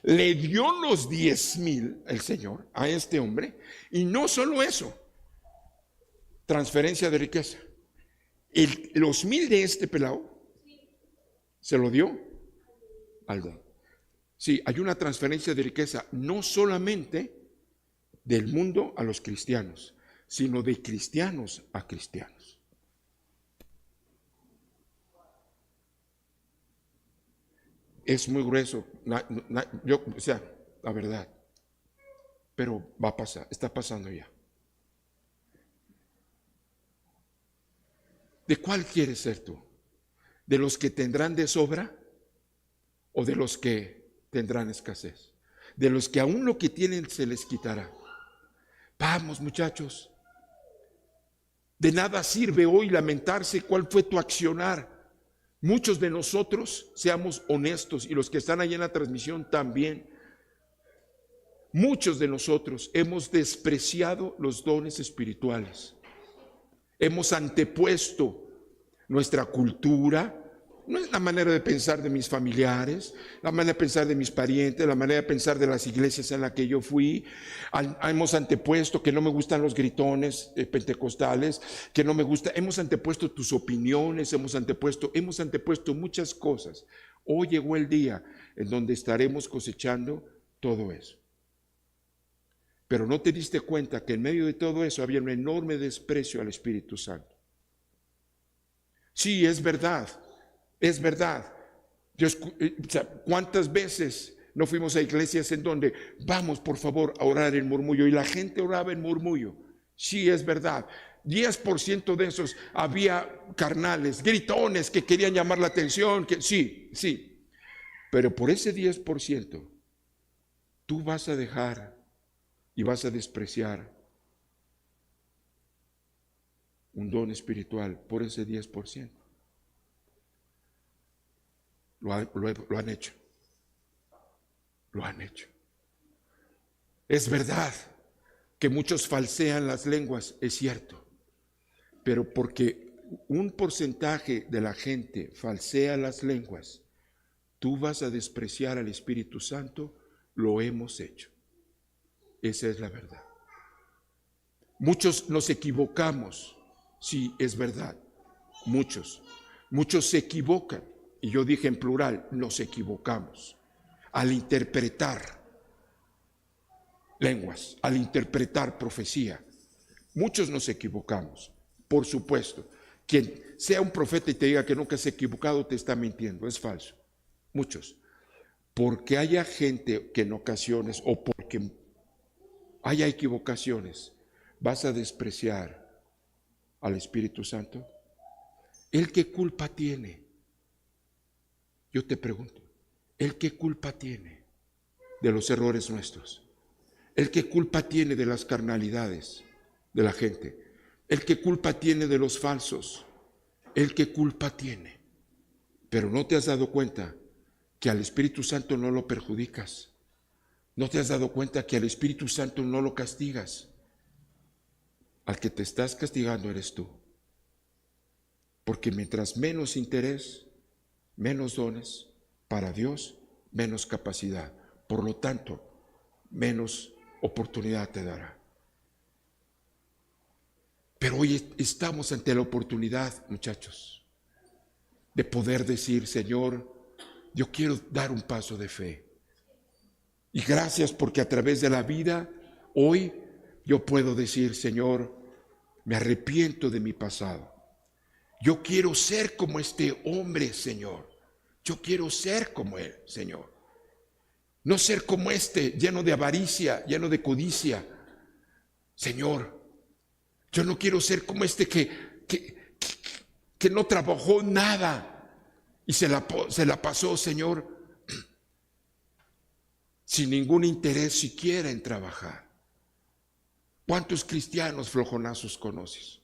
le dio los 10,000 el Señor a este hombre, y no solo eso, transferencia de riqueza. Los 1,000 de este pelado se lo dio al don. Sí, hay una transferencia de riqueza, no solamente del mundo a los cristianos, sino de cristianos a cristianos. es muy grueso, o sea, la verdad, pero va a pasar, está pasando ya. ¿De cuál quieres ser tú? ¿De los que tendrán de sobra o de los que tendrán escasez? De los que aún lo que tienen se les quitará. Vamos, muchachos. De nada sirve hoy lamentarse cuál fue tu accionar. Muchos de nosotros, seamos honestos, y los que están ahí en la transmisión también, muchos de nosotros hemos despreciado los dones espirituales. Hemos antepuesto nuestra cultura, no es la manera de pensar de mis familiares, la manera de pensar de mis parientes, la manera de pensar de las iglesias en las que yo fui. Hemos antepuesto que no me gustan los gritones pentecostales, que no me gusta. Hemos antepuesto tus opiniones, hemos antepuesto muchas cosas. Hoy llegó el día en donde estaremos cosechando todo eso. Pero no te diste cuenta que en medio de todo eso había un enorme desprecio al Espíritu Santo. Sí, es verdad, es verdad. ¿Cuántas veces no fuimos a iglesias en donde vamos por favor a orar en murmullo y la gente oraba en murmullo? Sí, es verdad. 10% de esos había carnales, gritones que querían llamar la atención, sí. Pero por ese 10% tú vas a dejar y vas a despreciar un don espiritual por ese 10%. Lo han hecho. Lo han hecho. Es verdad que muchos falsean las lenguas, es cierto. Pero porque un porcentaje de la gente falsea las lenguas, tú vas a despreciar al Espíritu Santo, lo hemos hecho. Esa es la verdad. Muchos nos equivocamos, sí, es verdad. Muchos se equivocan, y yo dije en plural, nos equivocamos al interpretar lenguas, al interpretar profecía. Muchos nos equivocamos, por supuesto. Quien sea un profeta y te diga que nunca se ha equivocado, te está mintiendo, es falso. Muchos. Porque haya gente que en ocasiones, o porque haya equivocaciones, vas a despreciar al Espíritu Santo. ¿Él qué culpa tiene? Yo te pregunto, ¿él qué culpa tiene de los errores nuestros? ¿Él qué culpa tiene de las carnalidades de la gente? ¿Él qué culpa tiene de los falsos? ¿Él qué culpa tiene? Pero no te has dado cuenta que al Espíritu Santo no lo perjudicas. No te has dado cuenta que al Espíritu Santo no lo castigas. Al que te estás castigando eres tú. Porque mientras menos interés, menos dones para Dios, menos capacidad. Por lo tanto, menos oportunidad te dará. Pero hoy estamos ante la oportunidad, muchachos, de poder decir, Señor, yo quiero dar un paso de fe. Y gracias porque a través de la vida, hoy yo puedo decir, Señor, me arrepiento de mi pasado. Yo quiero ser como este hombre, Señor. Yo quiero ser como él, Señor. No ser como este, lleno de avaricia, lleno de codicia. Señor, yo no quiero ser como este que no trabajó nada y se la pasó, Señor, sin ningún interés siquiera en trabajar. ¿Cuántos cristianos flojonazos conoces?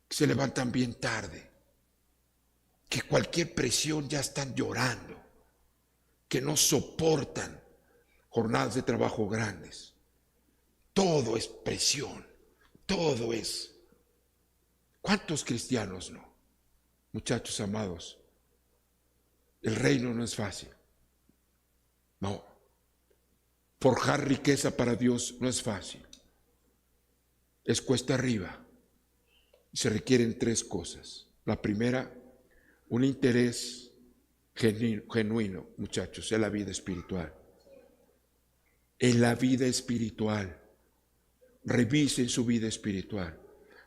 Que se levantan bien tarde, que cualquier presión ya están llorando, que no soportan jornadas de trabajo grandes. Todo es presión, todo es. ¿Cuántos cristianos no? Muchachos amados, el reino no es fácil. No. Forjar riqueza para Dios no es fácil. Es cuesta arriba. Se requieren 3 cosas. La primera, un interés genuino, muchachos, en la vida espiritual. En la vida espiritual. Revisen su vida espiritual.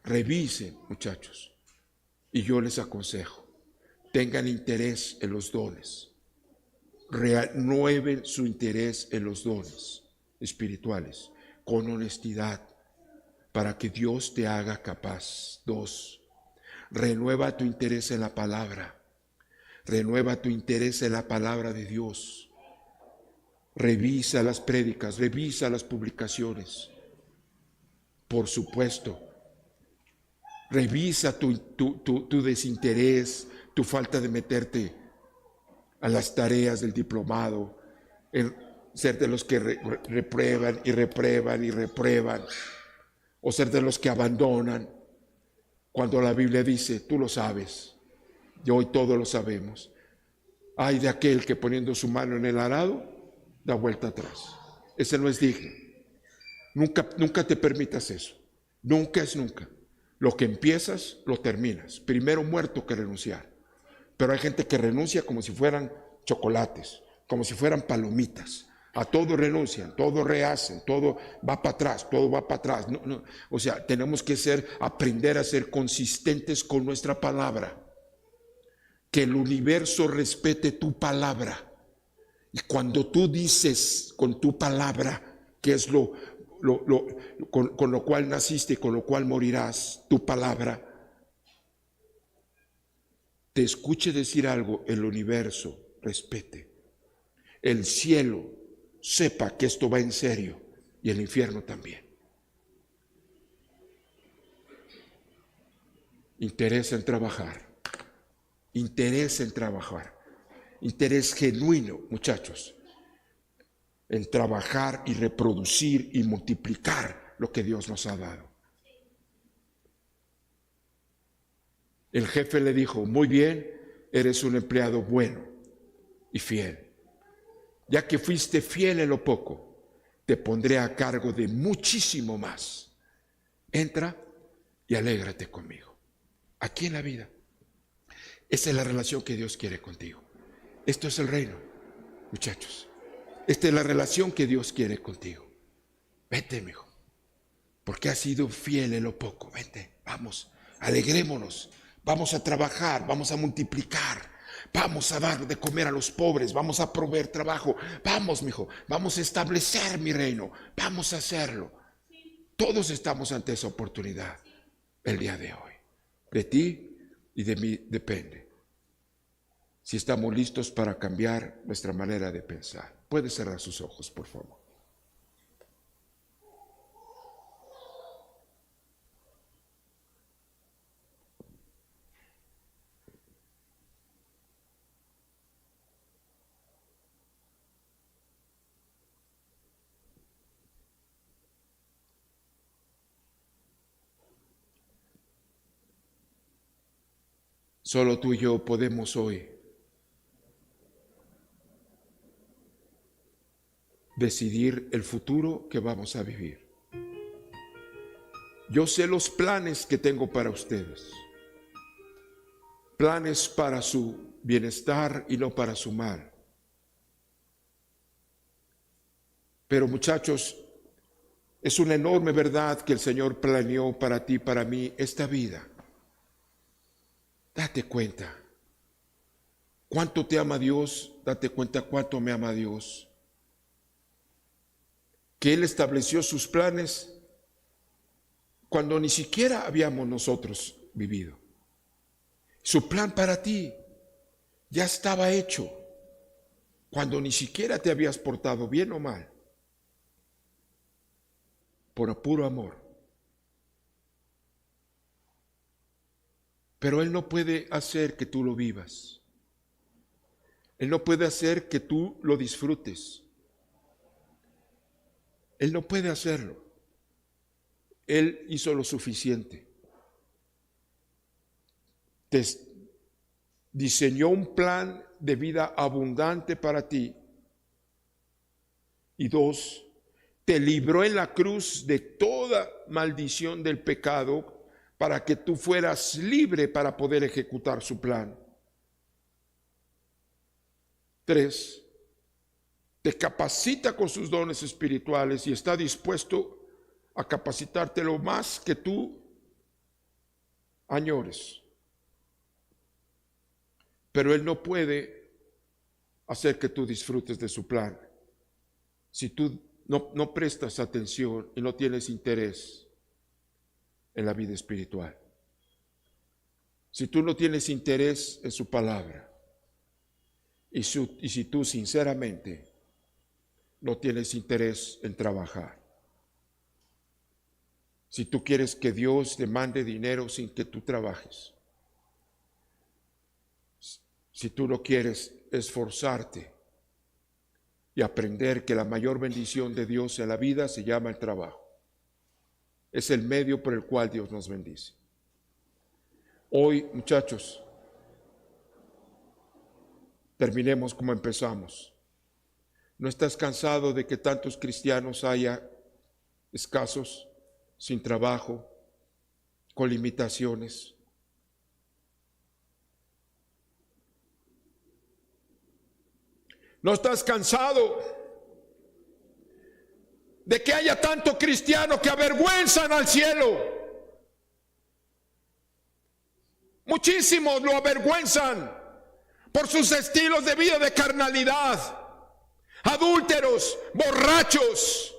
Revisen, muchachos. Y yo les aconsejo, tengan interés en los dones. renueven su interés en los dones espirituales con honestidad para que Dios te haga capaz. 2, renueva tu interés en la palabra. Renueva tu interés en la palabra de Dios. Revisa las prédicas, revisa las publicaciones. Por supuesto, revisa tu desinterés, tu falta de meterte a las tareas del diplomado, en ser de los que reprueban y reprueban y reprueban, o ser de los que abandonan, cuando la Biblia dice, tú lo sabes, y hoy todos lo sabemos. Ay de aquel que poniendo su mano en el arado, da vuelta atrás. Ese no es digno. Nunca te permitas eso. Nunca es nunca. Lo que empiezas, lo terminas. Primero muerto que renunciar. Pero hay gente que renuncia como si fueran chocolates, como si fueran palomitas. A todo renuncian, todo rehacen, todo va para atrás, todo va para atrás. No. O sea, tenemos que aprender a ser consistentes con nuestra palabra. Que el universo respete tu palabra. Y cuando tú dices con tu palabra, que es con lo cual naciste y con lo cual morirás, tu palabra, te escuche decir algo, el universo respete. El cielo sepa que esto va en serio y el infierno también. Interés en trabajar. Interés en trabajar. Interés genuino, muchachos, en trabajar y reproducir y multiplicar lo que Dios nos ha dado. El jefe le dijo, muy bien, eres un empleado bueno y fiel. Ya que fuiste fiel en lo poco, te pondré a cargo de muchísimo más. Entra y alégrate conmigo. Aquí en la vida. Esa es la relación que Dios quiere contigo. Esto es el reino, muchachos. Esta es la relación que Dios quiere contigo. Vete, mijo, porque has sido fiel en lo poco. Vete, vamos, alegrémonos. Vamos a trabajar, vamos a multiplicar. Vamos a dar de comer a los pobres, vamos a proveer trabajo. Vamos, mijo, vamos a establecer mi reino. Vamos a hacerlo. Todos estamos ante esa oportunidad el día de hoy. De ti y de mí depende si estamos listos para cambiar nuestra manera de pensar. Puede cerrar sus ojos, por favor. Solo tú y yo podemos hoy decidir el futuro que vamos a vivir. Yo sé los planes que tengo para ustedes. Planes para su bienestar y no para su mal. Pero muchachos, es una enorme verdad que el Señor planeó para ti, para mí, esta vida. Date cuenta. ¿Cuánto te ama Dios? Date cuenta cuánto me ama Dios. Que Él estableció sus planes cuando ni siquiera habíamos nosotros vivido. Su plan para ti ya estaba hecho cuando ni siquiera te habías portado bien o mal, por puro amor. Pero Él no puede hacer que tú lo vivas. Él no puede hacer que tú lo disfrutes. Él no puede hacerlo. Él hizo lo suficiente. Te diseñó un plan de vida abundante para ti. Y 2, te libró en la cruz de toda maldición del pecado para que tú fueras libre para poder ejecutar su plan. 3, te capacita con sus dones espirituales y está dispuesto a capacitarte lo más que tú añores. Pero Él no puede hacer que tú disfrutes de su plan. Si tú no prestas atención y no tienes interés en la vida espiritual. Si tú no tienes interés en su palabra y si tú sinceramente no tienes interés en trabajar. Si tú quieres que Dios te mande dinero sin que tú trabajes. Si tú no quieres esforzarte y aprender que la mayor bendición de Dios en la vida se llama el trabajo. Es el medio por el cual Dios nos bendice. Hoy, muchachos, terminemos como empezamos. ¿No estás cansado de que tantos cristianos haya escasos, sin trabajo, con limitaciones? ¿No estás cansado de que haya tanto cristiano que avergüenzan al cielo? Muchísimos lo avergüenzan por sus estilos de vida de carnalidad, adúlteros, borrachos,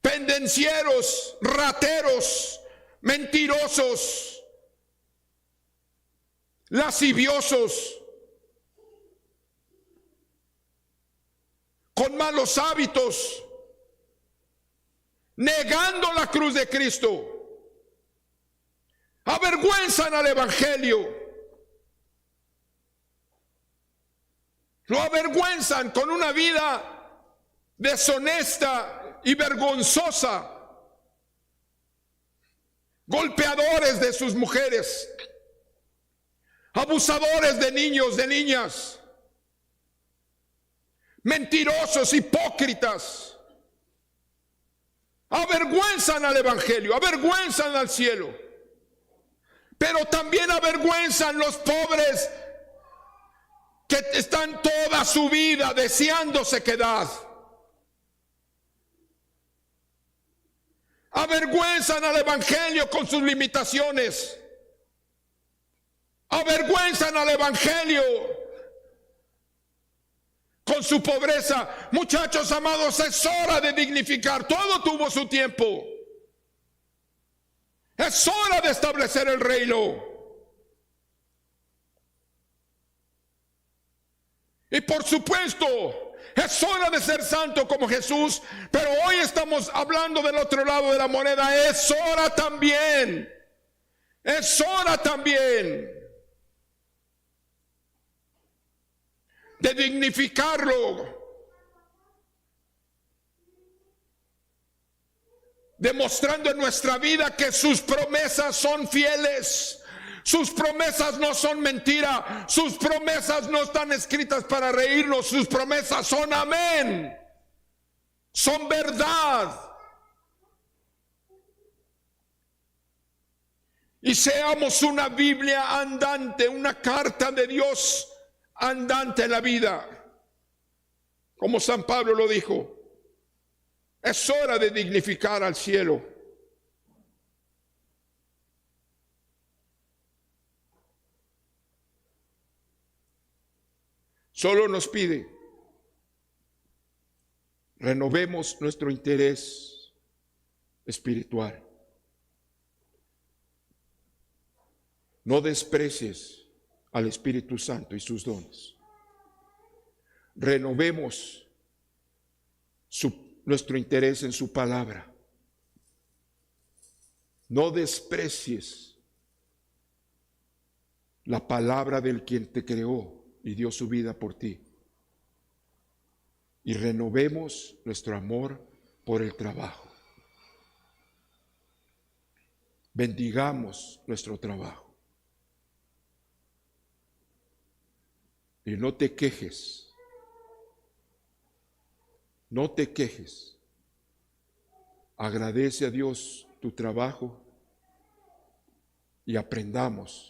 pendencieros, rateros, mentirosos, lasciviosos, con malos hábitos, negando la cruz de Cristo. Avergüenzan al evangelio. Lo avergüenzan con una vida deshonesta y vergonzosa. Golpeadores de sus mujeres, abusadores de niños, de niñas, mentirosos, hipócritas. Avergüenzan al evangelio, avergüenzan al cielo. Pero también avergüenzan los pobres que están toda su vida deseando sequedad. Avergüenzan al evangelio con sus limitaciones. Avergüenzan al evangelio con su pobreza. Muchachos amados, es hora de dignificar. Todo tuvo su tiempo. Es hora de establecer el reino. Y por supuesto, es hora de ser santo como Jesús, pero hoy estamos hablando del otro lado de la moneda. Es hora también de dignificarlo, demostrando en nuestra vida que sus promesas son fieles. Sus promesas no son mentira. Sus promesas no están escritas para reírnos. Sus promesas son amén. Son verdad. Y seamos una Biblia andante, una carta de Dios andante en la vida. Como San Pablo lo dijo. Es hora de dignificar al cielo. Solo nos pide, renovemos nuestro interés espiritual. No desprecies al Espíritu Santo y sus dones. Renovemos nuestro interés en su palabra. No desprecies la palabra del quien te creó y dio su vida por ti. Y renovemos nuestro amor por el trabajo. Bendigamos nuestro trabajo. Y no te quejes. No te quejes. Agradece a Dios tu trabajo y aprendamos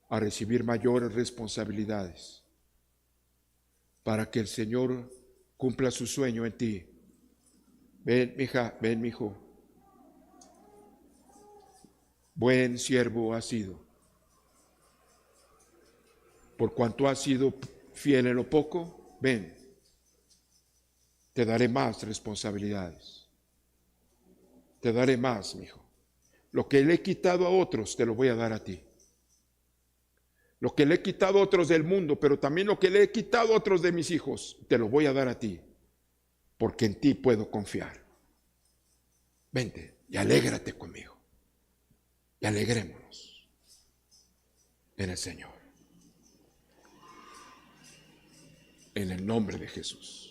a recibir mayores responsabilidades para que el Señor cumpla su sueño en ti. Ven, mija, ven, mijo. Buen siervo has sido. por cuanto has sido fiel en lo poco, ven, te daré más responsabilidades. Te daré más, mi hijo. Lo que le he quitado a otros, te lo voy a dar a ti. Lo que le he quitado a otros del mundo, pero también lo que le he quitado a otros de mis hijos, te lo voy a dar a ti, porque en ti puedo confiar. Vente y alégrate conmigo. Y alegrémonos en el Señor. En el nombre de Jesús.